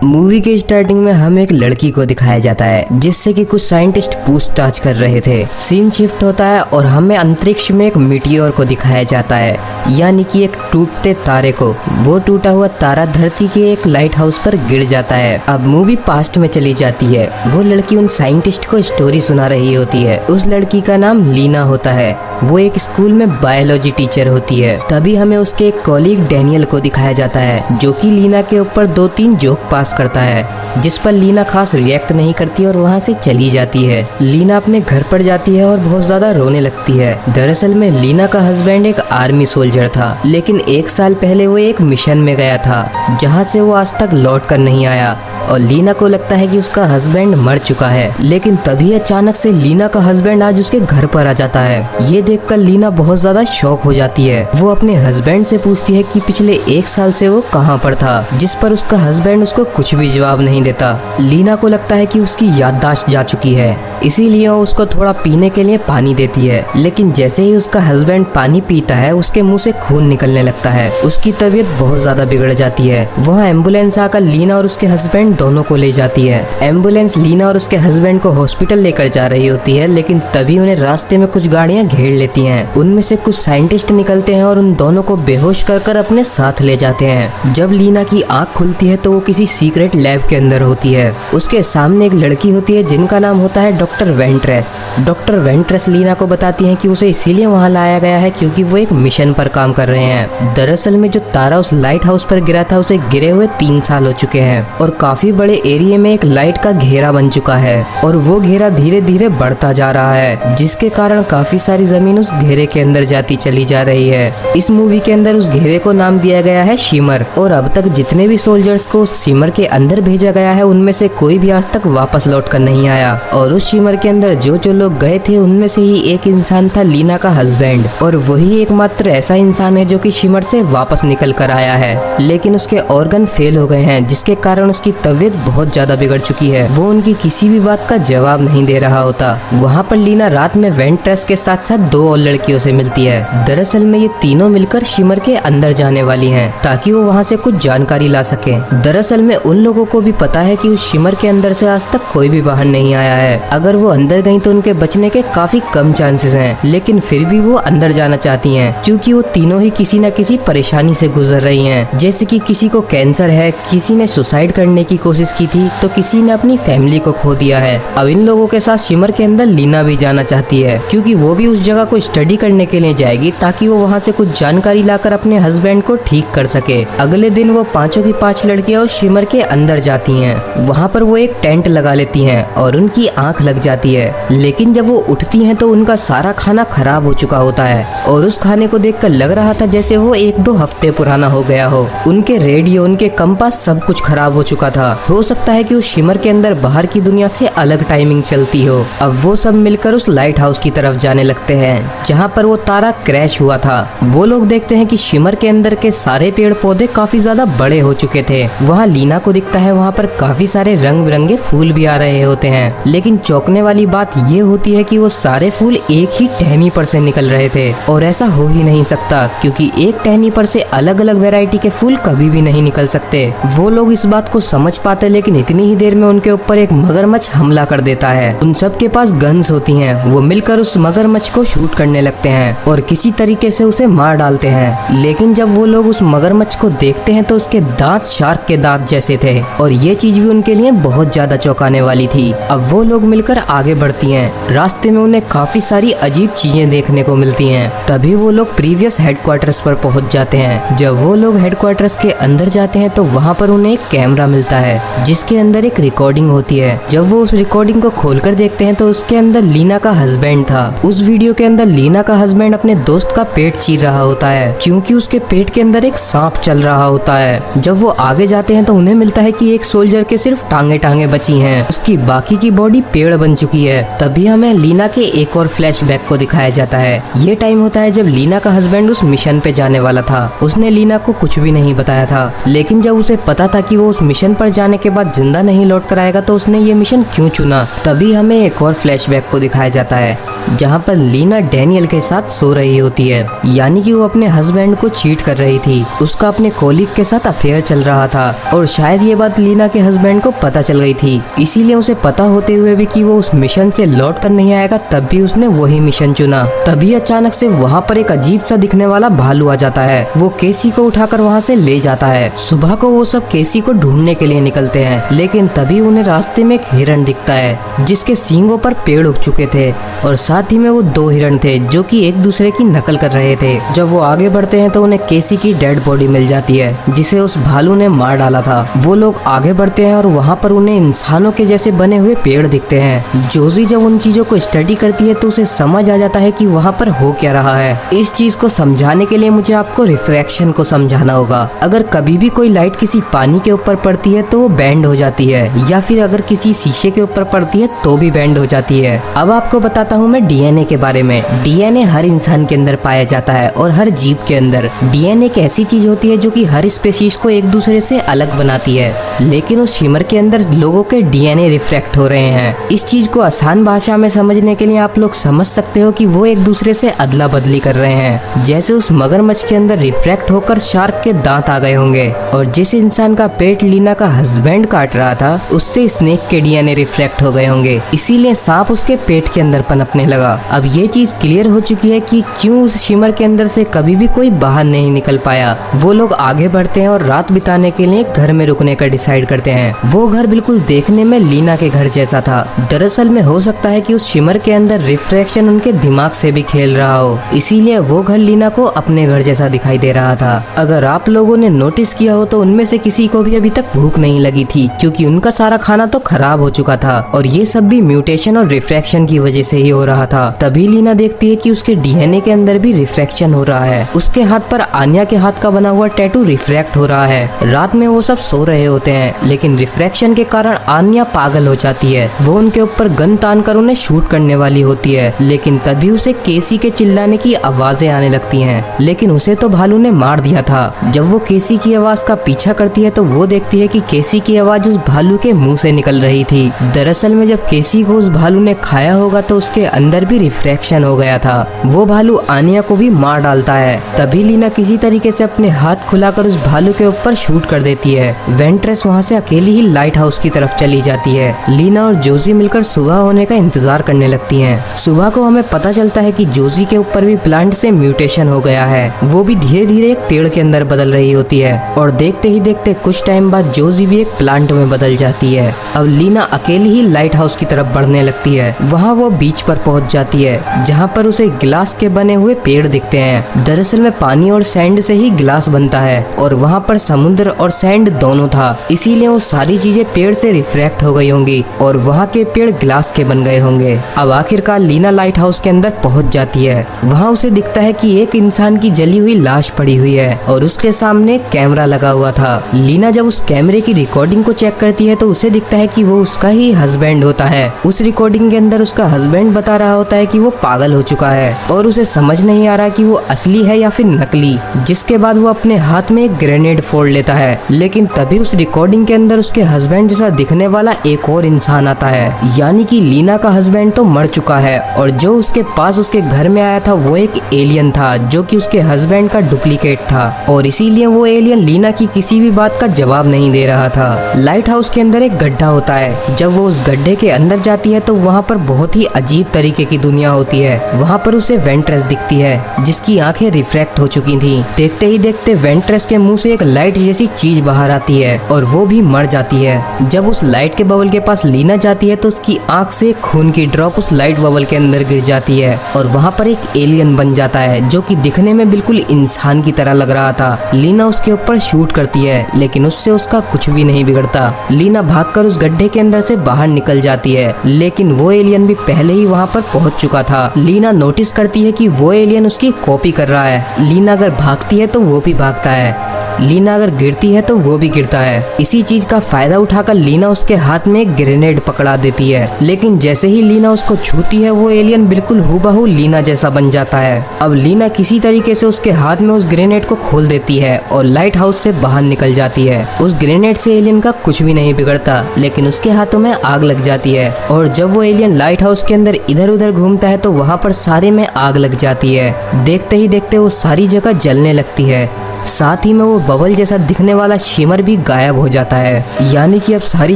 Movie के starting में हमें एक लड़की को दिखाया जाता है जिससे कि कुछ साइंटिस्ट पूछताछ कर रहे थे। सीन शिफ्ट होता है और हमें अंतरिक्ष में एक मीटियोर को दिखाया जाता है, यानी कि एक टूटते तारे को। वो टूटा हुआ तारा धरती के एक लाइट हाउस पर गिर जाता है। अब मूवी पास्ट में चली जाती है। वो लड़की उन साइंटिस्ट को स्टोरी सुना रही होती है। उस लड़की का नाम लीना होता है। वो एक स्कूल में बायोलॉजी टीचर होती है। तभी हमें उसके एक कॉलीग डैनियल को दिखाया जाता है जो कि लीना के ऊपर 2-3 जोक पास करता है, जिस पर लीना खास रिएक्ट नहीं करती और वहाँ से चली जाती है। लीना अपने घर पर जाती है और बहुत ज्यादा रोने लगती है। दरअसल में लीना का हस्बैंड एक आर्मी सोल्जर था, लेकिन 1 साल पहले वो एक मिशन में गया था जहाँ से वो आज तक लौट कर नहीं आया और लीना को लगता है कि उसका हस्बैंड मर चुका है। लेकिन तभी अचानक से लीना का हस्बैंड आज उसके घर पर आ जाता है। ये देखकर लीना बहुत ज्यादा शॉक हो जाती है। वो अपने हस्बैंड से पूछती है कि पिछले 1 साल से वो कहाँ पर था, जिस पर उसका हस्बैंड उसको कुछ भी जवाब नहीं देता। लीना को लगता है कि उसकी याददाश्त जा चुकी है, इसीलिए वो उसको थोड़ा पीने के लिए पानी देती है। लेकिन जैसे ही उसका हस्बैंड पानी पीता है उसके मुंह से खून निकलने लगता है। उसकी तबीयत बहुत ज्यादा बिगड़ जाती है। वहाँ एम्बुलेंस आकर लीना और उसके हस्बैंड दोनों को ले जाती है। एम्बुलेंस लीना और उसके हस्बैंड को हॉस्पिटल लेकर जा रही होती है, लेकिन तभी उन्हें रास्ते में कुछ गाड़ियां घेर लेती हैं। उनमें से कुछ साइंटिस्ट निकलते हैं और उन दोनों को बेहोश कर अपने साथ ले जाते हैं। जब लीना की आंख खुलती है तो वो किसी सीक्रेट लैब के अंदर होती है। उसके सामने एक लड़की होती है जिनका नाम होता है doctor Ventress. Doctor Ventress Leena को बताती है कि उसे इसीलिए वहाँ लाया गया है क्योंकि वो एक मिशन पर काम कर रहे हैं। दरअसल में जो तारा उस लाइट हाउस पर गिरा था उसे गिरे हुए 3 साल हो चुके हैं और काफी बड़े एरिया में एक लाइट का घेरा बन चुका है और वो घेरा धीरे धीरे बढ़ता जा रहा है, जिसके कारण काफी सारी जमीन उस घेरे के अंदर जाती चली जा रही है। इस मूवी के अंदर उस घेरे को नाम दिया गया है शिमर और अब तक जितने भी सोल्जर्स को उस शिमर के अंदर भेजा गया है उनमें से कोई भी आज तक वापस लौट कर नहीं आया। और उस शिमर के अंदर जो जो लोग गए थे उनमें से ही एक इंसान था लीना का हस्बैंड, और वही एकमात्र ऐसा इंसान है जो कि शिमर से वापस निकल कर आया है। लेकिन उसके ऑर्गन फेल हो गए हैं, जिसके कारण उसकी तबीयत बहुत ज्यादा बिगड़ चुकी है। वो उनकी किसी भी बात का जवाब नहीं दे रहा होता। वहाँ पर लीना रात में वेंट्रेस के साथ साथ 2 और लड़कियों से मिलती है। दरअसल में ये तीनों मिलकर शिमर के अंदर जाने वाली हैं ताकि वो वहाँ से कुछ जानकारी ला सके। दरअसल में उन लोगों को भी पता है कि उस शिमर के अंदर से आज तक कोई भी बाहर नहीं आया है। अगर वो अंदर गई तो उनके बचने के काफी कम चांसेस हैं, लेकिन फिर भी वो अंदर जाना चाहती हैं क्योंकि वो तीनों ही किसी न किसी परेशानी से गुजर रही हैं। जैसे कि किसी को कैंसर है, किसी ने सुसाइड करने की कोशिश की थी तो किसी ने अपनी फैमिली को खो दिया है। अब इन लोगों के साथ शिमर के अंदर लीना भी जाना चाहती है क्योंकि वो भी उस जगह को स्टडी करने के लिए जाएगी ताकि वो वहाँ से कुछ जानकारी लाकर अपने हस्बैंड को ठीक कर सके। अगले दिन वो 5 की 5 लड़कियां उस शिमर के अंदर जाती हैं। वहाँ पर वो एक टेंट लगा लेती हैं और उनकी आंख लग जाती है, लेकिन जब वो उठती हैं तो उनका सारा खाना खराब हो चुका होता है और उस खाने को देखकर लग रहा था जैसे वो 1-2 हफ्ते पुराना हो गया हो। उनके रेडियो, उनके कंपास सब कुछ खराब हो चुका था। हो सकता है कि उस शिमर के अंदर बाहर की दुनिया से अलग टाइमिंग चलती हो। अब वो सब मिलकर उस लाइट हाउस की तरफ जाने लगते हैं जहाँ पर वो तारा क्रैश हुआ था। वो लोग देखते हैं कि शिमर के अंदर के सारे पेड़ पौधे काफी ज्यादा बड़े हो चुके थे। वहाँ लीना को दिखता है वहाँ पर काफी सारे रंग बिरंगे फूल भी आ रहे होते हैं, लेकिन चौंकने वाली बात ये होती है कि वो सारे फूल एक ही टहनी पर से निकल रहे थे और ऐसा हो ही नहीं सकता क्योंकि एक टहनी पर से अलग अलग वैरायटी के फूल कभी भी नहीं निकल सकते। वो लोग इस बात को समझ पाते, लेकिन इतनी ही देर में उनके ऊपर एक मगरमच्छ हमला कर देता है। उन सब के पास गन्स होती हैं। वो मिलकर उस मगरमच्छ को शूट करने लगते हैं और किसी तरीके से उसे मार डालते हैं। लेकिन जब वो लोग उस मगरमच्छ को देखते हैं तो उसके दांत शार्क के दांत जैसे थे और ये चीज भी उनके लिए बहुत ज्यादा चौंकाने वाली थी। अब वो लोग मिलकर आगे बढ़ती हैं। रास्ते में उन्हें काफी सारी अजीब चीजें देखने को मिलती हैं। तभी वो लोग प्रीवियस हेडक्वार्टर्स पर पहुंच जाते हैं। जब वो लोग हेडक्वार्टर्स के अंदर जाते हैं तो वहाँ पर उन्हें एक कैमरा मिलता है जिसके अंदर एक रिकॉर्डिंग होती है। जब वो उस रिकॉर्डिंग को खोलकर देखते हैं तो उसके अंदर लीना का हस्बैंड था। उस वीडियो के अंदर लीना का हस्बैंड अपने दोस्त का पेट चीर रहा होता है क्योंकि उसके पेट के अंदर एक सांप चल रहा होता है। जब वो आगे जाते हैं तो उन्हें मिलता है कि एक सोल्जर के सिर्फ टांगे बची हैं, उसकी बाकी की बॉडी पेड़ बन चुकी है। तभी हमें लीना के एक और फ्लैशबैक को दिखाया जाता है। ये टाइम होता है जब लीना का हस्बैंड उस मिशन पे जाने वाला था। उसने लीना को कुछ भी नहीं बताया था, लेकिन जब उसे पता था कि वो उस मिशन पर जाने के बाद जिंदा नहीं लौट कर आएगा तो उसने ये मिशन क्यों चुना। तभी हमें एक और फ्लैशबैक को दिखाया जाता है जहाँ पर लीना डैनियल के साथ सो रही होती है। यानी कि वो अपने हस्बैंड को चीट कर रही थी, उसका अपने कोलीग के साथ अफेयर चल रहा था और शायद ये बात लीना के हस्बैंड को पता चल गई थी। इसीलिए उसे पता होते हुए भी कि वो उस मिशन से लौट कर नहीं आएगा, तब भी उसने वही मिशन चुना। तभी अचानक से वहाँ पर एक अजीब सा दिखने वाला भालू आ जाता है। वो केसी को उठाकर वहाँ से ले जाता है। सुबह को वो सब केसी को ढूंढने के लिए निकलते हैं, लेकिन तभी उन्हें रास्ते में एक हिरण दिखता है जिसके सींगों पर पेड़ उग चुके थे और साथ ही में वो दो हिरण थे जो कि एक दूसरे की नकल कर रहे थे। जब वो आगे बढ़ते हैं तो उन्हें केसी की डेड बॉडी मिल जाती है जिसे उस भालू ने मार डाला था। वो लोग आगे बढ़ते हैं और वहाँ पर उन्हें इंसानों के जैसे बने हुए पेड़ दिखते हैं। जोजी जब उन चीजों को स्टडी करती है तो उसे समझ आ जाता है कि वहाँ पर हो क्या रहा है। इस चीज को समझाने के लिए मुझे आपको रिफ्रैक्शन को समझाना होगा। अगर कभी भी कोई लाइट किसी पानी के ऊपर पड़ती है तो वो बैंड हो जाती है, या फिर अगर किसी शीशे के ऊपर पड़ती है तो भी बैंड हो जाती है। अब आपको बताता हूँ मैं डीएनए के बारे में। डीएनए हर इंसान के अंदर पाया जाता है और हर जीव के अंदर। डीएनए एक ऐसी चीज होती है जो कि हर स्पेशीज को एक दूसरे से अलग बनाती है, लेकिन उस शिमर के अंदर लोगों के डीएनए रिफ्लेक्ट हो रहे हैं। इस चीज को आसान भाषा में समझने के लिए आप लोग समझ सकते हो कि वो एक दूसरे से अदला बदली कर रहे हैं। जैसे उस मगरमच्छ के अंदर रिफ्लेक्ट होकर शार्क के दांत आ गए होंगे, और जिस इंसान का पेट लीना का हस्बैंड काट रहा था उससे स्नेक के डीएनए रिफ्लेक्ट हो गए होंगे, इसीलिए सांप उसके पेट के अंदर पनपने लगा। अब ये चीज क्लियर हो चुकी है कि क्यों उस शिमर के अंदर से कभी भी कोई बाहर नहीं निकल पाया। वो लोग आगे बढ़ते हैं और रात बिताने के लिए घर में रुकने का डिसाइड करते हैं। वो घर बिल्कुल देखने में लीना के घर जैसा था। दरअसल में हो सकता है कि उस शिमर के अंदर रिफ्रैक्शन उनके दिमाग से भी खेल रहा हो, इसीलिए वो घर लीना को अपने घर जैसा दिखाई दे रहा था। अगर आप लोगों ने नोटिस किया हो तो उनमें से किसी को भी अभी तक भूख नहीं लगी थी, क्योंकि उनका सारा खाना तो खराब हो चुका था, और ये सब भी म्यूटेशन और रिफ्रैक्शन की वजह से ही हो रहा था। तभी लीना देखती है कि उसके डीएनए के अंदर भी रिफ्रैक्शन हो रहा है। उसके हाथ पर आन्या के हाथ का बना हुआ टैटू रिफ्रैक्ट हो रहा है। रात में वो सब सो रहे होते हैं, लेकिन रिफ्रैक्शन के कारण आन्या पागल हो जाती है। वो उनके ऊपर गन तान कर उन्हें शूट करने वाली होती है, लेकिन तभी उसे केसी के चिल्लाने की आवाजें आने लगती हैं। लेकिन उसे तो भालू ने मार दिया था। जब वो केसी की आवाज का पीछा करती है तो वो देखती है कि केसी की आवाज उस भालू के मुंह से निकल रही थी। दरअसल में जब केसी को उस भालू ने खाया होगा तो उसके अंदर भी रिफ्रैक्शन हो गया था। वो भालू आन्या को भी मार डालता है। तभी लीना किसी तरीके से अपने हाथ खुलाकर उस भालू के ऊपर शूट कर देती है। वेंट्रेस वहाँ से अकेली ही लाइट हाउस की तरफ चली जाती है। लीना और जोजी मिलकर सुबह होने का इंतजार करने लगती हैं। सुबह को हमें पता चलता है कि जोजी के ऊपर भी प्लांट से म्यूटेशन हो गया है। वो भी धीरे धीरे एक पेड़ के अंदर बदल रही होती है, और देखते ही देखते कुछ टाइम बाद जोजी भी एक प्लांट में बदल जाती है। अब लीना अकेली ही लाइट हाउस की तरफ बढ़ने लगती है। वहाँ वो बीच पर पहुँच जाती है, जहाँ पर उसे ग्लास के बने हुए पेड़ दिखते हैं। दरअसल में पानी और सैंड से ही ग्लास बनता है, और वहाँ पर समुद्र और सैंड दोनों था, इसीलिए वो सारी चीजें पेड़ से रिफ्रैक्ट हो गई होंगी और वहाँ के पेड़ ग्लास के बन गए होंगे। अब आखिरकार लीना लाइट हाउस के अंदर पहुँच जाती है। वहाँ उसे दिखता है कि एक इंसान की जली हुई लाश पड़ी हुई है और उसके सामने कैमरा लगा हुआ था। लीना जब उस कैमरे की रिकॉर्डिंग को चेक करती है तो उसे दिखता है कि वो उसका ही हस्बैंड होता है। उस रिकॉर्डिंग के अंदर उसका हस्बैंड बता रहा होता है कि वो पागल हो चुका है और उसे समझ नहीं आ रहा कि वो असली है या फिर नकली। जिसके बाद वो अपने हाथ में एक ग्रेनेड फोड़ लेता है, लेकिन तभी उस रिकॉर्डिंग के अंदर उसके हस्बैंड जैसा दिखने वाला एक और इंसान आता है। यानी कि लीना का हस्बैंड तो मर चुका है और जो उसके पास उसके घर में आया था वो एक एलियन था जो कि उसके हस्बैंड का डुप्लीकेट था, और इसीलिए वो एलियन लीना की किसी भी बात का जवाब नहीं दे रहा था। लाइट हाउस के अंदर एक गड्ढा होता है। जब वो उस गड्ढे के अंदर जाती है तो वहाँ पर बहुत ही अजीब तरीके की दुनिया होती है। वहाँ पर उसे वेंट्रेस दिखती है जिसकी आंखें रिफ्रैक्ट हो चुकी थी। देखते ही देखते वेंट्रेस के मुंह से एक लाइट जैसी चीज बाहर आती है और वो भी मर जाती है। जब उस लाइट के बबल के पास लीना जाती है तो उसकी आंख से खून की ड्रॉप उस लाइट बबल के अंदर गिर जाती है और वहाँ पर एक एलियन बन जाता है जो कि दिखने में बिल्कुल इंसान की तरह लग रहा था। लीना उसके ऊपर शूट करती है, लेकिन उससे उसका कुछ भी नहीं बिगड़ता। लीना भागकर उस गड्ढे के अंदर से बाहर निकल जाती है, लेकिन वो एलियन भी पहले ही वहाँ पर पहुँच चुका था। लीना नोटिस करती है कि वो एलियन उसकी कॉपी कर रहा है। लीना अगर भागती है तो वो भी भागता है। लीना अगर गिरती है तो वो भी गिरता है। इसी चीज का फायदा उठाकर लीना उसके हाथ में एक ग्रेनेड पकड़ा देती है, लेकिन जैसे ही लीना उसको छूती है वो एलियन बिल्कुल हूबहू लीना जैसा बन जाता है। अब लीना किसी तरीके से उसके हाथ में उस ग्रेनेड को खोल देती है और लाइट हाउस से बाहर निकल जाती है। उस ग्रेनेड से एलियन का कुछ भी नहीं बिगड़ता, लेकिन उसके हाथों में आग लग जाती है और जब वो एलियन लाइट हाउस के अंदर इधर उधर घूमता है तो वहाँ पर सारे में आग लग जाती है। देखते ही देखते वो सारी जगह जलने लगती है, साथ ही में वो बबल जैसा दिखने वाला शिमर भी गायब हो जाता है। यानी कि अब सारी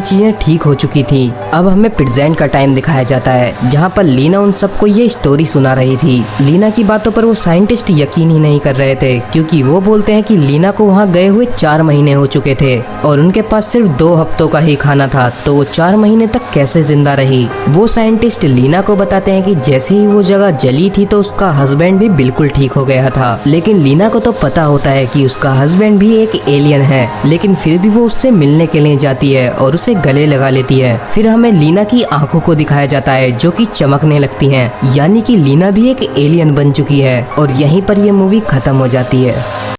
चीजें ठीक हो चुकी थी। अब हमें प्रेजेंट का टाइम दिखाया जाता है जहाँ पर लीना उन सबको ये स्टोरी सुना रही थी। लीना की बातों पर वो साइंटिस्ट यकीन ही नहीं कर रहे थे, क्योंकि वो बोलते हैं कि लीना को वहाँ गए हुए 4 महीने हो चुके थे और उनके पास सिर्फ 2 हफ्तों का ही खाना था, तो वो 4 महीने तक कैसे जिंदा रही। वो साइंटिस्ट लीना को बताते हैं कि जैसे ही वो जगह जली थी तो उसका हस्बैंड भी बिल्कुल ठीक हो गया था, लेकिन लीना को तो पता होता है कि उसका हस्बैंड भी एक एलियन है, लेकिन फिर भी वो उससे मिलने के लिए जाती है और उसे गले लगा लेती है। फिर हमें लीना की आंखों को दिखाया जाता है जो कि चमकने लगती हैं, यानी कि लीना भी एक एलियन बन चुकी है और यहीं पर ये मूवी खत्म हो जाती है।